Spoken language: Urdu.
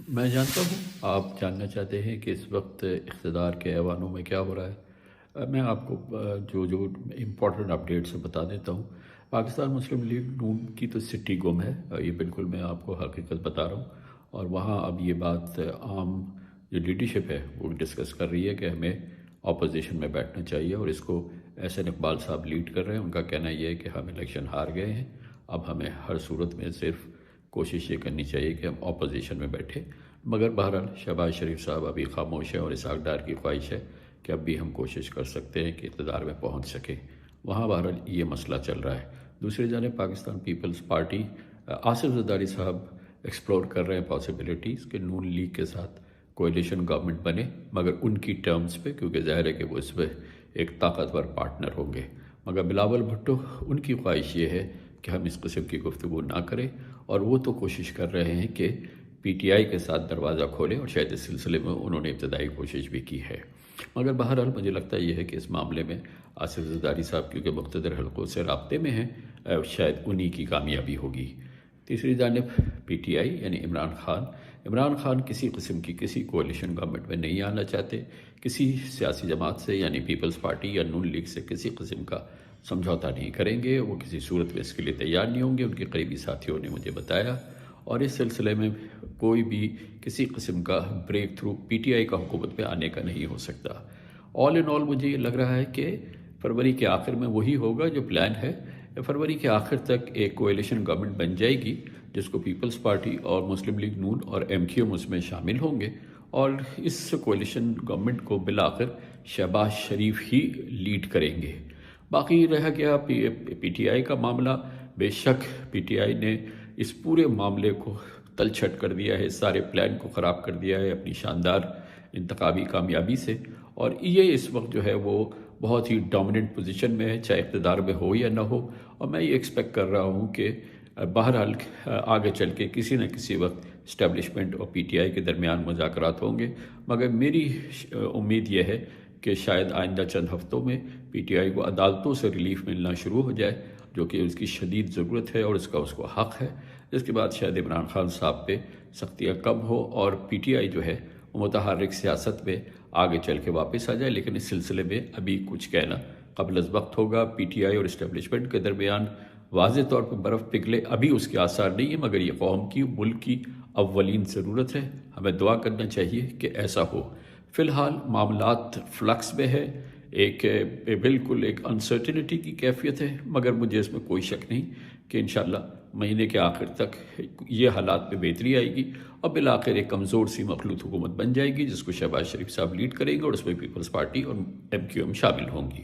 میں جانتا ہوں آپ جاننا چاہتے ہیں کہ اس وقت اقتدار کے ایوانوں میں کیا ہو رہا ہے۔ میں آپ کو جو امپورٹنٹ اپڈیٹس بتا دیتا ہوں۔ پاکستان مسلم لیگ نون کی تو سٹی گم ہے، یہ بالکل میں آپ کو حقیقت بتا رہا ہوں، اور وہاں اب یہ بات عام جو لیڈرشپ ہے وہ ڈسکس کر رہی ہے کہ ہمیں اپوزیشن میں بیٹھنا چاہیے، اور اس کو احسن اقبال صاحب لیڈ کر رہے ہیں۔ ان کا کہنا یہ ہے کہ ہم الیکشن ہار گئے ہیں، اب ہمیں ہر صورت میں صرف کوشش یہ کرنی چاہیے کہ ہم اپوزیشن میں بیٹھیں۔ مگر بہرحال شہباز شریف صاحب ابھی خاموش ہیں، اور اسحاق ڈار کی خواہش ہے کہ اب بھی ہم کوشش کر سکتے ہیں کہ اقتدار میں پہنچ سکیں۔ وہاں بہرحال یہ مسئلہ چل رہا ہے۔ دوسری جانب پاکستان پیپلز پارٹی، آصف زرداری صاحب ایکسپلور کر رہے ہیں پاسبلٹیز کہ نون لیگ کے ساتھ کوئلیشن گورنمنٹ بنے، مگر ان کی ٹرمز پہ، کیونکہ ظاہر ہے کہ وہ اس میں ایک طاقتور پارٹنر ہوں گے۔ مگر بلاول بھٹو، ان کی خواہش یہ ہے کہ ہم اس قسم کی گفتگو نہ کریں، اور وہ تو کوشش کر رہے ہیں کہ پی ٹی آئی کے ساتھ دروازہ کھولیں، اور شاید اس سلسلے میں انہوں نے ابتدائی کوشش بھی کی ہے۔ مگر بہرحال مجھے لگتا یہ ہے کہ اس معاملے میں آصف زرداری صاحب کیونکہ مقتدر حلقوں سے رابطے میں ہیں، شاید انہی کی کامیابی ہوگی۔ تیسری جانب پی ٹی آئی یعنی عمران خان کسی قسم کی کسی کوalition گورنمنٹ میں نہیں آنا چاہتے، کسی سیاسی جماعت سے یعنی پیپلز پارٹی یا نون لیگ سے کسی قسم کا سمجھوتا نہیں کریں گے، وہ کسی صورت میں اس کے لیے تیار نہیں ہوں گے، ان کے قریبی ساتھیوں نے مجھے بتایا، اور اس سلسلے میں کوئی بھی کسی قسم کا break through P T I کا حکومت میں آنے کا نہیں ہو سکتا۔ آل ان آل مجھے یہ لگ رہا ہے کہ فروری کے آخر میں وہی ہوگا جو پلان ہے۔ فروری کے آخر تک ایک کوalition گورنمنٹ بن جائے گی، جس کو پیپلز پارٹی اور مسلم لیگ نون اور ایم کیو ایم اس میں شامل ہوں گے، اور اس کوalition گورنمنٹ کو بالآخر شہباز شریف ہی لیڈ کریں گے۔ باقی رہ گیا پی ٹی آئی کا معاملہ، بے شک پی ٹی آئی نے اس پورے معاملے کو تلچھٹ کر دیا ہے، اس سارے پلان کو خراب کر دیا ہے اپنی شاندار انتخابی کامیابی سے، اور یہ اس وقت جو ہے وہ بہت ہی ڈومیننٹ پوزیشن میں ہے، چاہے اقتدار میں ہو یا نہ ہو، اور میں یہ ایکسپیکٹ کر رہا ہوں کہ بہرحال آگے چل کے کسی نہ کسی وقت اسٹیبلشمنٹ اور پی ٹی آئی کے درمیان مذاکرات ہوں گے۔ مگر میری امید یہ ہے کہ شاید آئندہ چند ہفتوں میں پی ٹی آئی کو عدالتوں سے ریلیف ملنا شروع ہو جائے، جو کہ اس کی شدید ضرورت ہے اور اس کو حق ہے۔ اس کے بعد شاید عمران خان صاحب پہ سختیاں کم ہو، اور پی ٹی آئی جو ہے وہ متحرک سیاست میں آگے چل کے واپس آ جائے، لیکن اس سلسلے میں ابھی کچھ کہنا قبل از وقت ہوگا۔ پی ٹی آئی اور اسٹیبلشمنٹ کے درمیان واضح طور پر برف پگھلے ابھی اس کے آثار نہیں ہیں، مگر یہ قوم کی، ملک کی اولین ضرورت ہے۔ ہمیں دعا کرنا چاہیے کہ ایسا ہو۔ فی الحال معاملات فلکس میں ہے، ایک بالکل ایک انسرٹنٹی کی کیفیت ہے، مگر مجھے اس میں کوئی شک نہیں کہ انشاءاللہ مہینے کے آخر تک یہ حالات میں بہتری آئے گی، اور بالآخر ایک کمزور سی مخلوط حکومت بن جائے گی، جس کو شہباز شریف صاحب لیڈ کریں گے، اور اس میں پیپلز پارٹی اور ایم کیو ایم شامل ہوں گی۔